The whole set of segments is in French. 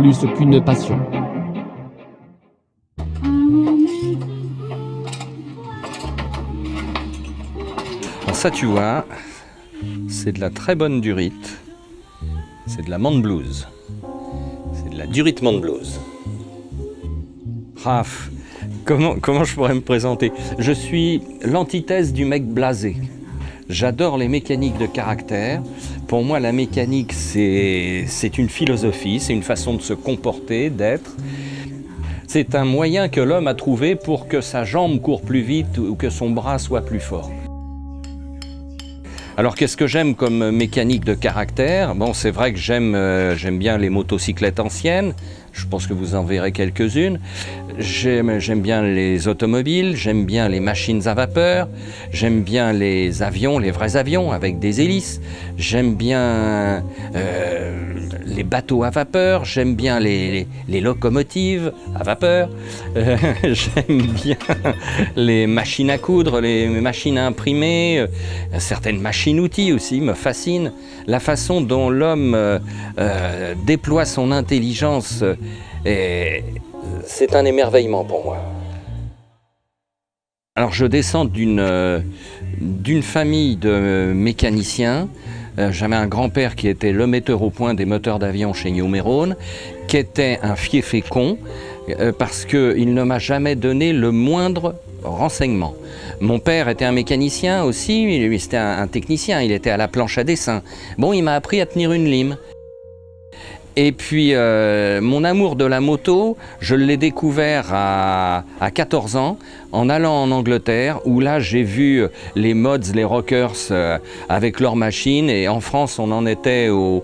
plus qu'une passion. Alors ça, tu vois, c'est de la très bonne durite. C'est de la Man Blues. C'est de la durite Man Blues. Raph, comment je pourrais me présenter? Je suis l'antithèse du mec blasé. J'adore les mécaniques de caractère. Pour moi, la mécanique, c'est une philosophie, c'est une façon de se comporter, d'être. C'est un moyen que l'homme a trouvé pour que sa jambe court plus vite ou que son bras soit plus fort. Alors qu'est-ce que j'aime comme mécanique de caractère? Bon, c'est vrai que j'aime bien les motocyclettes anciennes. Je pense que vous en verrez quelques-unes. J'aime bien les automobiles, j'aime bien les machines à vapeur, j'aime bien les avions, les vrais avions avec des hélices. J'aime bien les bateaux à vapeur, j'aime bien les locomotives à vapeur. J'aime bien les machines à coudre, les machines à imprimer, certaines machines-outils aussi me fascinent. La façon dont l'homme déploie son intelligence, c'est un émerveillement pour moi. Alors je descends d'une famille de mécaniciens. J'avais un grand-père qui était le metteur au point des moteurs d'avion chez New-Méron, qui était un fief fécond, parce qu'il ne m'a jamais donné le moindre renseignement. Mon père était un mécanicien aussi, lui c'était un technicien, il était à la planche à dessin. Bon, il m'a appris à tenir une lime. Et puis mon amour de la moto, je l'ai découvert à 14 ans en allant en Angleterre, où là j'ai vu les mods, les rockers avec leurs machines, et en France on en était au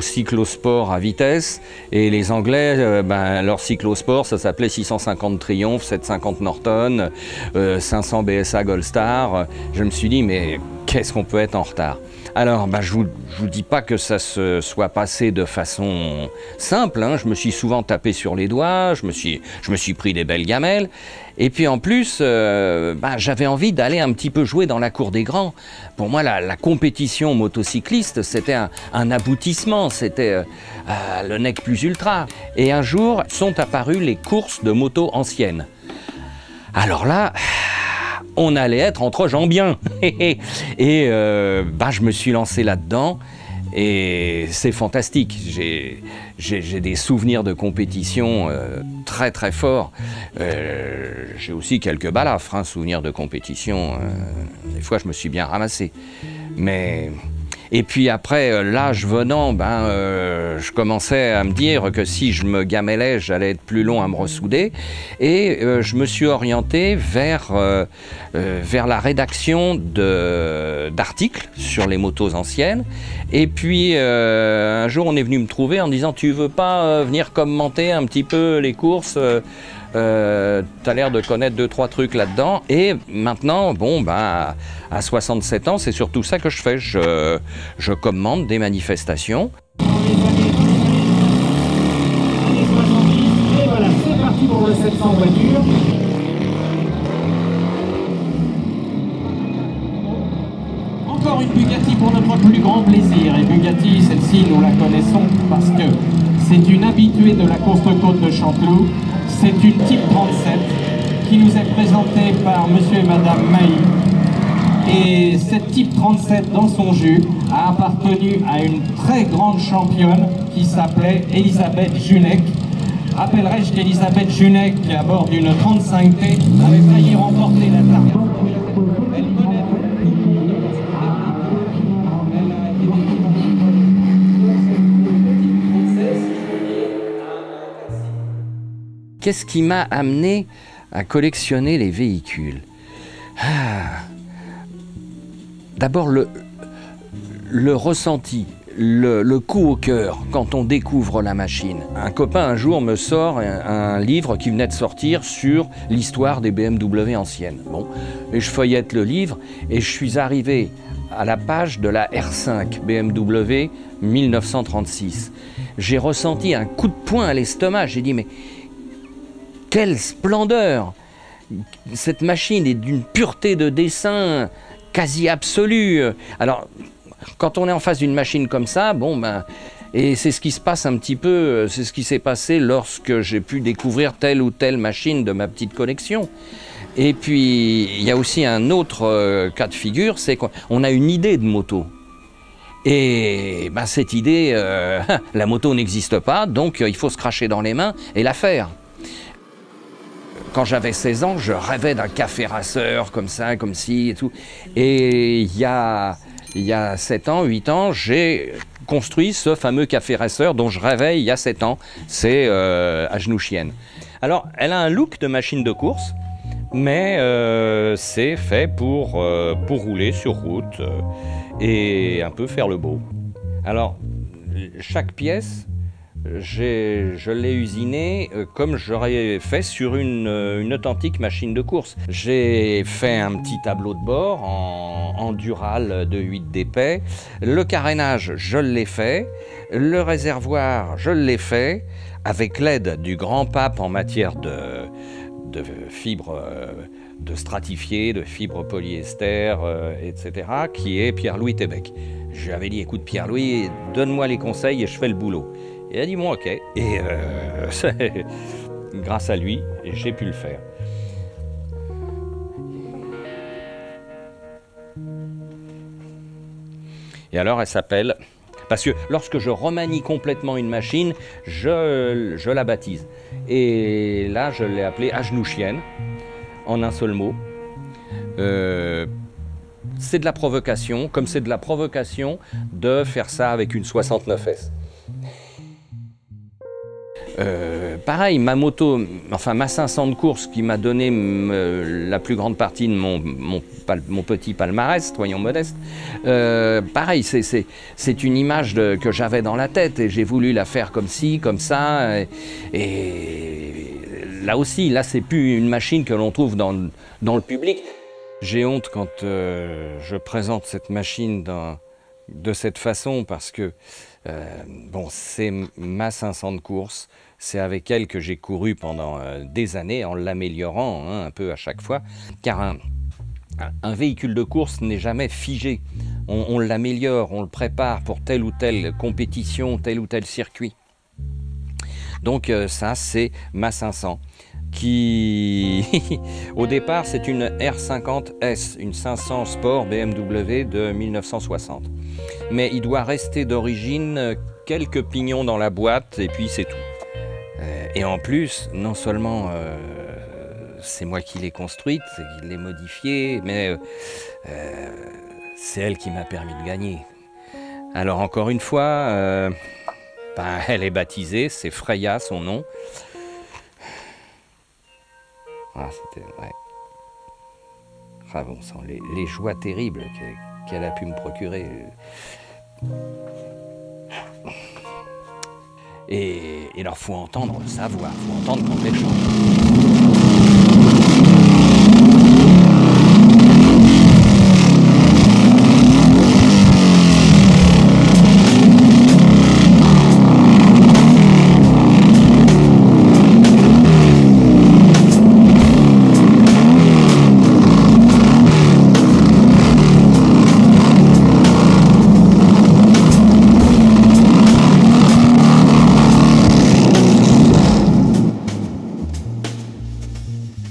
cyclosport à vitesse, et les Anglais, leur cyclosport ça s'appelait 650 Triumph, 750 Norton, 500 BSA Goldstar. Je me suis dit mais qu'est-ce qu'on peut être en retard? Alors, je vous dis pas que ça se soit passé de façon simple, hein. Je me suis souvent tapé sur les doigts, je me suis pris des belles gamelles. Et puis en plus, j'avais envie d'aller un petit peu jouer dans la cour des grands. Pour moi, la compétition motocycliste, c'était un aboutissement, c'était le nec plus ultra. Et un jour, sont apparues les courses de motos anciennes. Alors là, on allait être entre gens bien. Et je me suis lancé là-dedans et c'est fantastique. J'ai des souvenirs de compétition très très forts. J'ai aussi quelques balafres, hein, souvenirs de compétition. Des fois, je me suis bien ramassé. Et puis après, l'âge venant, je commençais à me dire que si je me gamellais, j'allais être plus long à me ressouder. Et je me suis orienté vers la rédaction d'articles sur les motos anciennes. Et puis un jour, on est venu me trouver en disant « Tu veux pas venir commenter un petit peu les courses ?» T'as l'air de connaître 2-3 trucs là-dedans. Et maintenant, à 67 ans, c'est surtout ça que je fais. Je commande des manifestations. Et voilà, c'est parti pour le 700 voitures. Encore une Bugatti pour notre plus grand plaisir. Et Bugatti, celle-ci, nous la connaissons parce que c'est une habituée de la course côte de Chanteloup. C'est une Type 37 qui nous est présentée par monsieur et madame Maï. Et cette Type 37, dans son jus, a appartenu à une très grande championne qui s'appelait Elisabeth Junek. Rappellerai-je qu'Elisabeth Junek, à bord d'une 35T, avait failli remporter la Targa. Qu'est-ce qui m'a amené à collectionner les véhicules? D'abord le ressenti, le coup au cœur quand on découvre la machine. Un copain un jour me sort un livre qui venait de sortir sur l'histoire des BMW anciennes. Bon, et je feuillette le livre et je suis arrivé à la page de la R5 BMW 1936. J'ai ressenti un coup de poing à l'estomac, j'ai dit mais quelle splendeur! Cette machine est d'une pureté de dessin quasi absolue. Alors, quand on est en face d'une machine comme ça, Et c'est ce qui se passe un petit peu, c'est ce qui s'est passé lorsque j'ai pu découvrir telle ou telle machine de ma petite collection. Et puis, il y a aussi un autre cas de figure, c'est qu'on a une idée de moto. Et ben, cette idée, la moto n'existe pas, donc il faut se cracher dans les mains et la faire. Quand j'avais 16 ans, je rêvais d'un café raceur, comme ça, comme ci et tout. Et il y a 7 ans, 8 ans, j'ai construit ce fameux café raceur dont je rêvais il y a 7 ans. C'est à genoux chienne. Alors, elle a un look de machine de course, mais c'est fait pour rouler sur route et un peu faire le beau. Alors, chaque pièce, je l'ai usinée comme j'aurais fait sur une authentique machine de course. J'ai fait un petit tableau de bord en dural de 8 d'épais. Le carénage, je l'ai fait. Le réservoir, je l'ai fait avec l'aide du grand pape en matière de fibres de stratifiées, de fibres polyester, etc., qui est Pierre-Louis Tébec. Je lui avais dit, écoute Pierre-Louis, donne-moi les conseils et je fais le boulot. Et il a dit, bon ok, et grâce à lui, j'ai pu le faire. Et alors elle s'appelle, parce que lorsque je remanie complètement une machine, je la baptise. Et là je l'ai appelée à genoux chienne, en un seul mot. C'est de la provocation, comme c'est de la provocation de faire ça avec une 69S. Pareil, ma moto, enfin ma 500 de course qui m'a donné la plus grande partie de mon petit palmarès, soyons modestes, pareil, c'est une image que j'avais dans la tête et j'ai voulu la faire comme ci, comme ça. Et là aussi, là c'est plus une machine que l'on trouve dans le public. J'ai honte quand je présente cette machine de cette façon parce que bon, c'est ma 500 de course, c'est avec elle que j'ai couru pendant des années en l'améliorant un peu à chaque fois, car un véhicule de course n'est jamais figé. On l'améliore, on le prépare pour telle ou telle compétition, tel ou tel circuit. Donc ça, c'est ma 500. Qui, au départ, c'est une R50S, une 500 Sport BMW de 1960. Mais il doit rester d'origine quelques pignons dans la boîte et puis c'est tout. Et en plus, non seulement c'est moi qui l'ai construite, qui l'ai modifiée, mais c'est elle qui m'a permis de gagner. Alors encore une fois, elle est baptisée, c'est Freya son nom. Ah, c'était, ouais. Ah bon sang, les joies terribles qu'elle a pu me procurer. Et alors, faut entendre sa voix, faut entendre quand elle chante.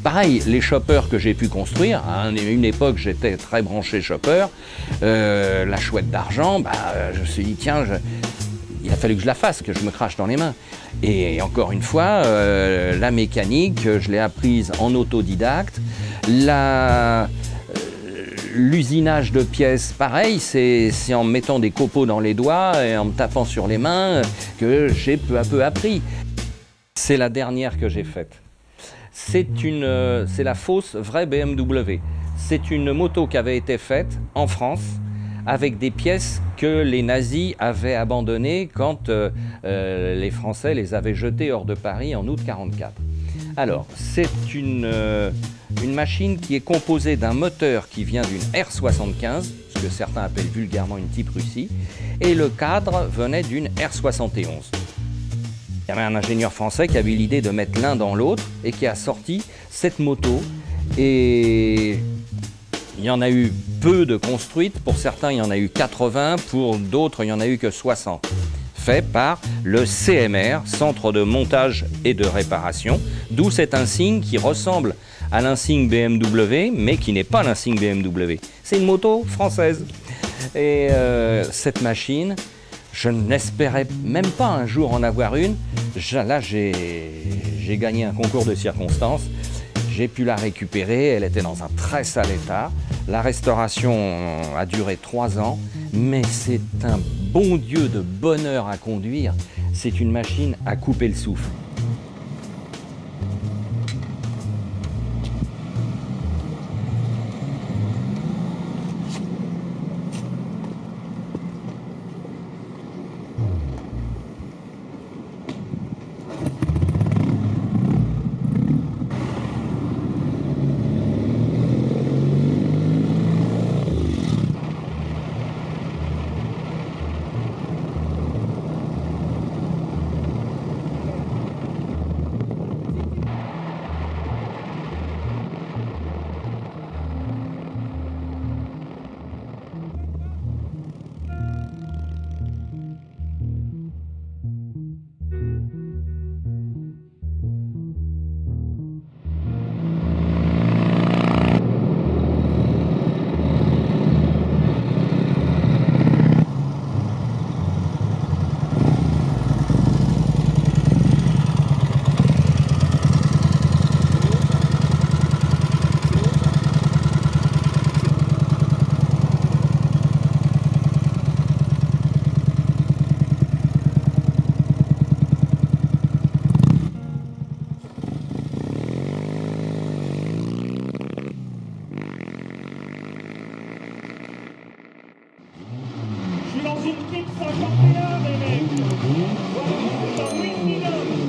Pareil, les choppers que j'ai pu construire, à une époque j'étais très branché chopper, la chouette d'argent, je me suis dit tiens, il a fallu que je la fasse, que je me crache dans les mains. Et encore une fois, la mécanique, je l'ai apprise en autodidacte. L'usinage de pièces, pareil, c'est en me mettant des copeaux dans les doigts et en me tapant sur les mains que j'ai peu à peu appris. C'est la dernière que j'ai faite. C'est la fausse vraie BMW. C'est une moto qui avait été faite en France avec des pièces que les nazis avaient abandonnées quand les Français les avaient jetées hors de Paris en août 1944. Alors, c'est une machine qui est composée d'un moteur qui vient d'une R75, ce que certains appellent vulgairement une type Russie, et le cadre venait d'une R71. Il y avait un ingénieur français qui avait eu l'idée de mettre l'un dans l'autre et qui a sorti cette moto. Et il y en a eu peu de construites. Pour certains, il y en a eu 80. Pour d'autres, il n'y en a eu que 60. fait par le CMR, Centre de montage et de réparation, d'où cet insigne qui ressemble à l'insigne BMW, mais qui n'est pas l'insigne BMW. C'est une moto française. Et cette machine, je n'espérais même pas un jour en avoir une. Là, j'ai gagné un concours de circonstances. J'ai pu la récupérer, elle était dans un très sale état. La restauration a duré 3 ans, mais c'est un bon Dieu de bonheur à conduire. C'est une machine à couper le souffle. Je suis dans une petite 51, les mecs. Voilà, c'est un Winston.